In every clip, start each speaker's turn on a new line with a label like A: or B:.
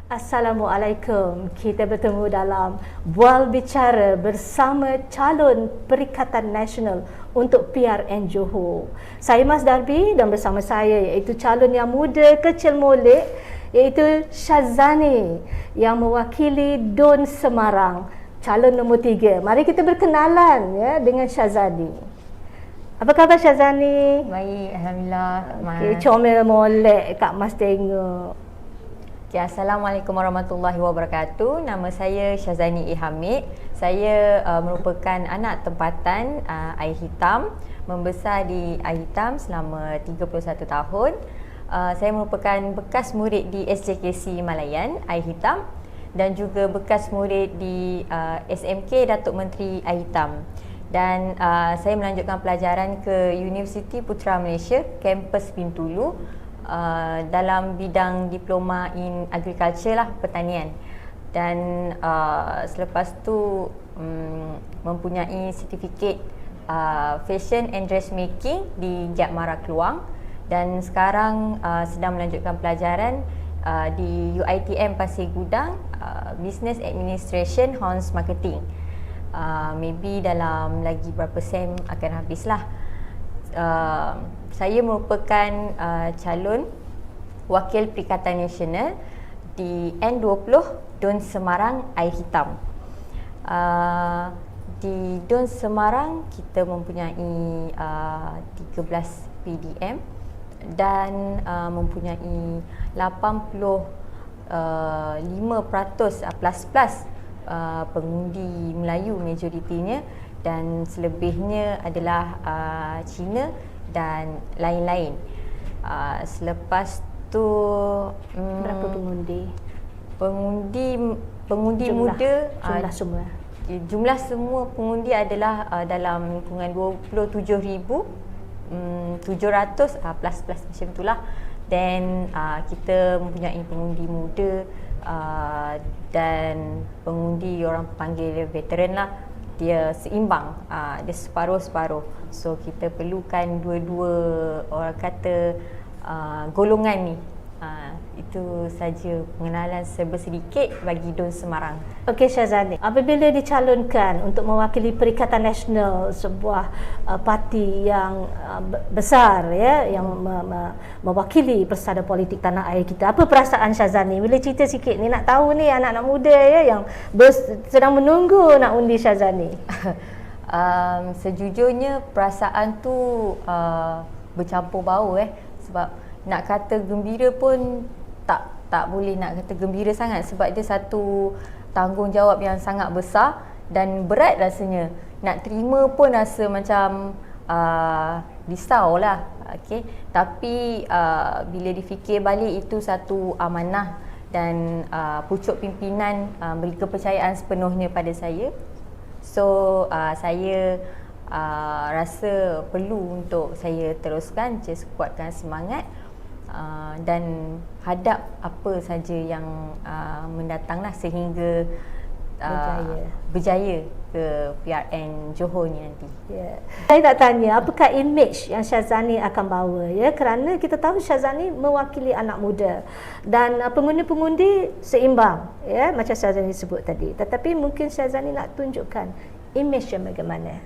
A: Assalamualaikum. Kita bertemu dalam Bual Bicara bersama calon Perikatan Nasional untuk PRN Johor. Saya Mas Darby dan bersama saya iaitu calon yang muda kecil molek iaitu Syazani yang mewakili DUN Semarang, calon nombor 3. Mari kita berkenalan ya dengan Syazani. Apa khabar Syazani?
B: Baik, Alhamdulillah.
A: Okay, comel molek Kak Mas tengok.
B: Okay, Assalamualaikum warahmatullahi wabarakatuh. Nama saya Syazani Hamid. Saya merupakan anak tempatan Air Hitam, membesar di Air Hitam selama 31 tahun. Saya merupakan bekas murid di SJKC Malayan Air Hitam dan juga bekas murid di SMK Datuk Menteri Air Hitam. Dan saya melanjutkan pelajaran ke Universiti Putra Malaysia, kampus Bintulu, dalam bidang diploma in agriculture lah, pertanian. Dan selepas tu mempunyai sertifikat fashion and dressmaking di Giat Mara Keluang, dan sekarang sedang melanjutkan pelajaran di UiTM Pasir Gudang, Business Administration Horns Marketing. Maybe dalam lagi berapa sem akan habislah. Saya merupakan calon wakil Perikatan Nasional di N20 DUN Semarang Air Hitam. Di DUN Semarang kita mempunyai 13 PDM dan mempunyai 85% plus pengundi Melayu majoritinya, dan selebihnya adalah Cina dan lain-lain. Selepas tu
A: Berapa pengundi?
B: Pengundi muda,
A: jumlah semua.
B: Jumlah semua pengundi adalah dalam lingkungan 27,700 plus macam itulah. Dan kita mempunyai pengundi muda dan pengundi orang panggil veteran lah. Dia seimbang, dia separuh-separuh. So kita perlukan dua-dua, orang kata, golongan ni. Itu saja pengenalan sedikit bagi DUN Semarang.
A: Okey Syazani, apabila dicalonkan untuk mewakili Perikatan Nasional, sebuah parti yang besar ya, yang mewakili persada politik tanah air kita, apa perasaan Syazani? Boleh cerita sikit ni, nak tahu ni anak-anak muda ya yang sedang menunggu nak undi Syazani.
B: Sejujurnya perasaan tu bercampur bau sebab nak kata gembira pun tak boleh nak kata gembira sangat, sebab dia satu tanggungjawab yang sangat besar dan berat rasanya. Nak terima pun rasa macam risau lah. Okay. Tapi bila difikir balik, itu satu amanah dan pucuk pimpinan beri kepercayaan sepenuhnya pada saya. So saya rasa perlu untuk saya teruskan, just kuatkan semangat dan hadap apa saja yang mendatanglah sehingga berjaya ke PRN Johor ni nanti.
A: Yeah. Saya nak tanya, apakah imej yang Syazani akan bawa ya, kerana kita tahu Syazani mewakili anak muda dan pengundi-pengundi seimbang ya, macam Syazani sebut tadi. Tetapi mungkin Syazani nak tunjukkan imej yang bagaimana?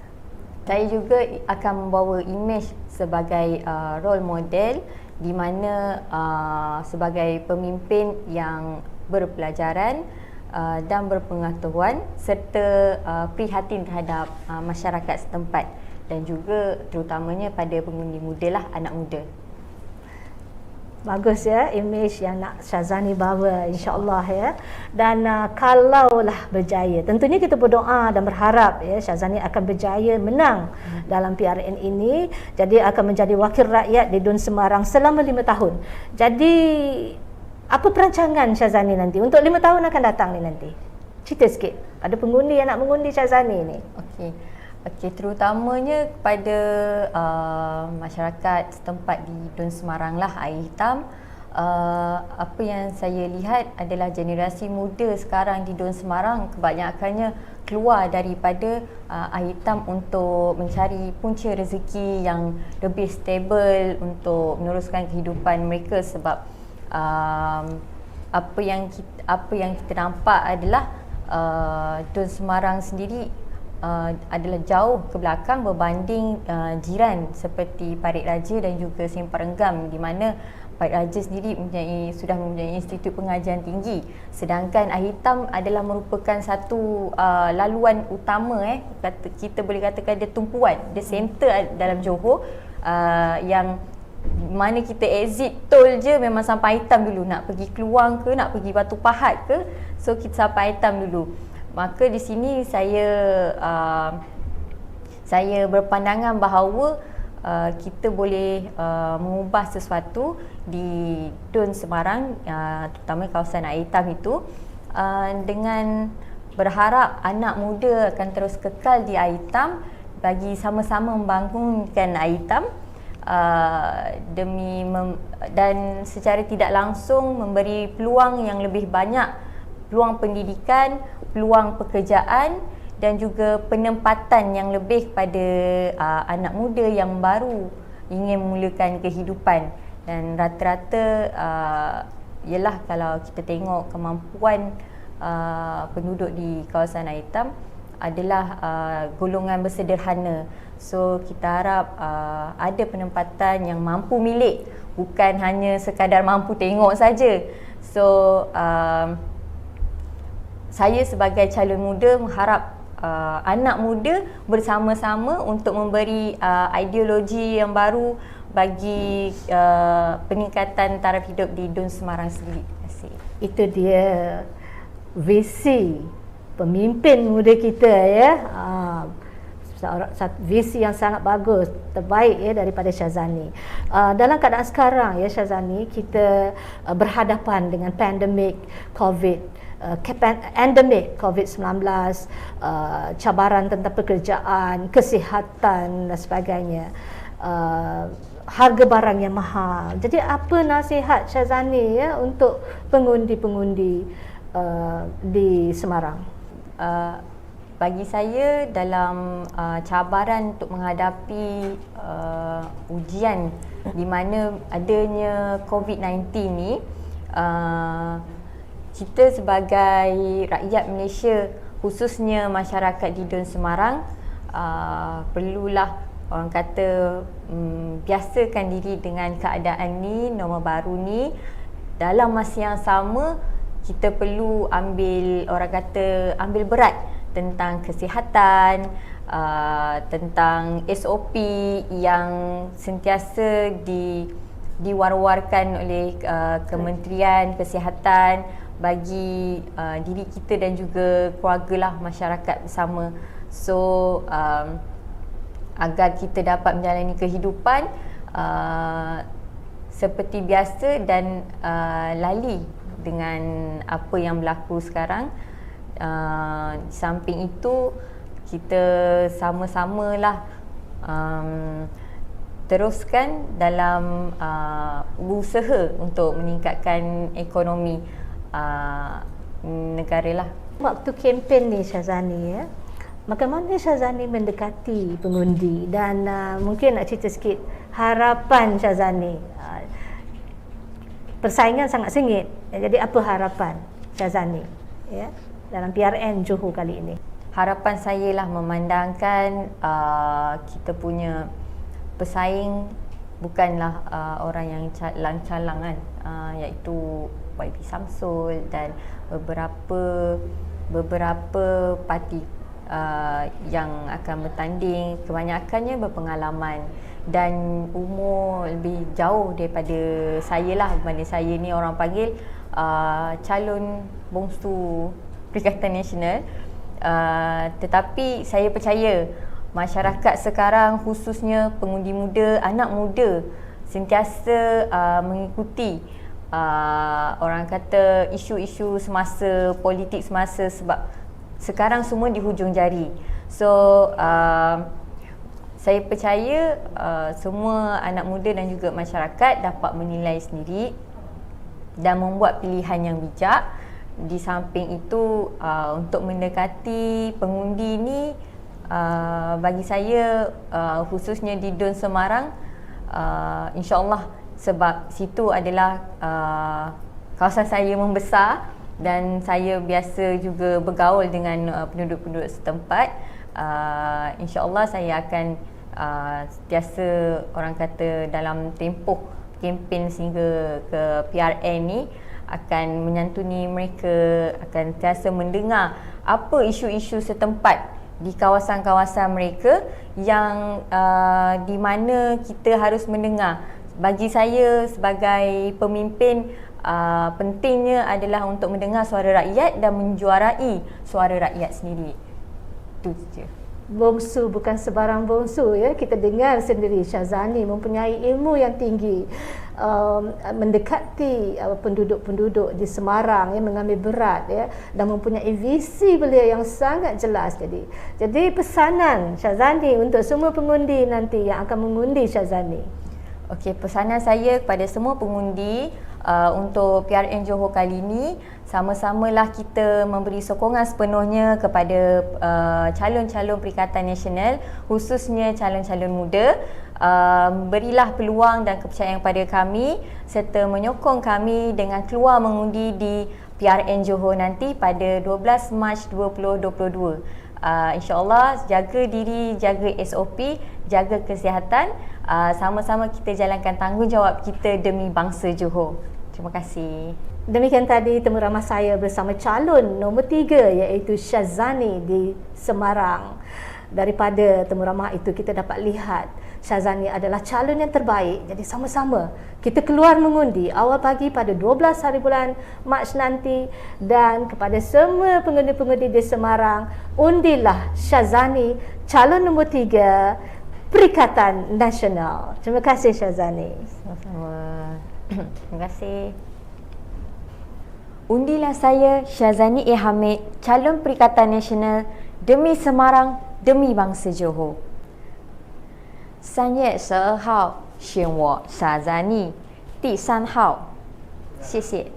B: Saya juga akan membawa imej sebagai role model, di mana sebagai pemimpin yang berpelajaran dan berpengetahuan serta prihatin terhadap masyarakat setempat, dan juga terutamanya pada pengundi muda lah, anak muda.
A: Bagus ya imej yang nak Syazani bawa, insya-Allah ya. Dan kalaulah berjaya, tentunya kita berdoa dan berharap ya Syazani akan berjaya menang dalam PRN ini, jadi akan menjadi wakil rakyat di DUN Semarang selama 5 tahun. Jadi apa perancangan Syazani nanti untuk 5 tahun akan datang ni nanti? Cerita sikit. Ada pengundi yang nak mengundi Syazani ni.
B: Okey, terutamanya kepada masyarakat setempat di DUN Semarang lah, Air Hitam. Apa yang saya lihat adalah generasi muda sekarang di DUN Semarang kebanyakannya keluar daripada Air Hitam untuk mencari punca rezeki yang lebih stable untuk meneruskan kehidupan mereka, sebab apa yang kita nampak adalah Dun Semarang sendiri adalah jauh ke belakang berbanding jiran seperti Parit Raja dan juga Sempang Renggam, di mana Parit Raja sendiri sudah mempunyai institut pengajian tinggi, sedangkan Air Hitam adalah merupakan satu laluan utama, kita boleh katakan dia tumpuan, dia center dalam Johor, yang mana kita exit tol je memang sampai Air Hitam dulu. Nak pergi Keluang ke, nak pergi Batu Pahat ke, so kita sampai Air Hitam dulu. Maka di sini saya berpandangan bahawa kita boleh mengubah sesuatu di Dun Semarang, terutama kawasan Air Hitam itu, dengan berharap anak muda akan terus kekal di Air Hitam bagi sama-sama membangunkan Air Hitam, dan secara tidak langsung memberi peluang yang lebih banyak, peluang pendidikan, peluang pekerjaan dan juga penempatan yang lebih pada anak muda yang baru ingin memulakan kehidupan. Dan rata-rata ialah kalau kita tengok kemampuan penduduk di kawasan Air Hitam adalah golongan bersederhana. So kita harap ada penempatan yang mampu milik, bukan hanya sekadar mampu tengok saja. So saya sebagai calon muda mengharap anak muda bersama-sama untuk memberi ideologi yang baru bagi peningkatan taraf hidup di Dun Semarang sendiri. Terima kasih.
A: Itu dia visi pemimpin muda kita, ya. Satu visi yang sangat bagus, terbaik, ya, daripada Syazani. Dalam keadaan sekarang, ya Syazani, kita berhadapan dengan pandemik endemik COVID-19, cabaran tentang pekerjaan, kesihatan dan sebagainya, harga barang yang mahal. Jadi apa nasihat Syazani, ya, untuk pengundi-pengundi di Semarang?
B: Bagi saya, dalam cabaran untuk menghadapi ujian di mana adanya COVID-19 ni, kita sebagai rakyat Malaysia, khususnya masyarakat di Dun Semarang, perlulah orang kata biasakan diri dengan keadaan ni, norma baru ni. Dalam masa yang sama, kita perlu ambil berat tentang kesihatan, tentang SOP yang sentiasa diwar-warkan oleh Kementerian Kesihatan bagi diri kita dan juga keluargalah, masyarakat bersama. So agar kita dapat menjalani kehidupan seperti biasa dan lali dengan apa yang berlaku sekarang. Di samping itu, kita sama-samalah teruskan dalam usaha untuk meningkatkan ekonomi negara lah.
A: Waktu kempen ni Syazani, ya, bagaimana Syazani mendekati pengundi, dan mungkin nak cerita sikit harapan Syazani. Persaingan sangat sengit, jadi apa harapan Syazani, ya, dalam PRN Johor kali ini?
B: Harapan saya lah memandangkan kita punya pesaing bukanlah orang yang calang-calangan, iaitu YB Samsul dan beberapa parti yang akan bertanding. Kebanyakannya berpengalaman dan umur lebih jauh daripada saya lah. Berbanding saya ni orang panggil calon bongsu Perikatan Nasional. Tetapi saya percaya masyarakat sekarang, khususnya pengundi muda, anak muda, sentiasa mengikuti orang kata isu-isu semasa, politik semasa, sebab sekarang semua di hujung jari. So saya percaya semua anak muda dan juga masyarakat dapat menilai sendiri dan membuat pilihan yang bijak. Di samping itu, untuk mendekati pengundi ni, bagi saya khususnya di Dun Semarang, insya-Allah, sebab situ adalah kawasan saya membesar dan saya biasa juga bergaul dengan penduduk-penduduk setempat. InsyaAllah saya akan sentiasa orang kata dalam tempoh kempen sehingga ke PRN ni akan menyantuni mereka, akan sentiasa mendengar apa isu-isu setempat di kawasan-kawasan mereka yang di mana kita harus mendengar. Bagi saya sebagai pemimpin, pentingnya adalah untuk mendengar suara rakyat dan menjuarai suara rakyat sendiri. Itu je.
A: Bongsu bukan sebarang bongsu, ya. Kita dengar sendiri Syazani mempunyai ilmu yang tinggi, mendekati penduduk-penduduk di Semarang, ya, mengambil berat, ya, dan mempunyai visi beliau yang sangat jelas. Jadi pesanan Syazani untuk semua pengundi nanti yang akan mengundi Syazani.
B: Okey, pesanan saya kepada semua pengundi untuk PRN Johor kali ini, sama-samalah kita memberi sokongan sepenuhnya kepada calon-calon Perikatan Nasional, khususnya calon-calon muda. Berilah peluang dan kepercayaan kepada kami serta menyokong kami dengan keluar mengundi di PRN Johor nanti pada 12 Mac 2022. InsyaAllah jaga diri, jaga SOP, jaga kesihatan, sama-sama kita jalankan tanggungjawab kita demi bangsa Johor. Terima kasih.
A: Demikian tadi temu ramah saya bersama calon nombor 3 iaitu Syazani di Semarang. Daripada temu ramah itu kita dapat lihat Syazani adalah calon yang terbaik. Jadi sama-sama kita keluar mengundi awal pagi pada 12 hari bulan Mac nanti, dan kepada semua pengundi-pengundi di Semarang, undilah Syazani calon nombor 3 Perikatan Nasional. Terima kasih Syazani.
B: Sama-sama. Terima kasih. Undilah saya Syazani E. Hamid, calon Perikatan Nasional demi Semarang, demi bangsa Johor. 3月12号选我傻赞妮第3号，谢谢。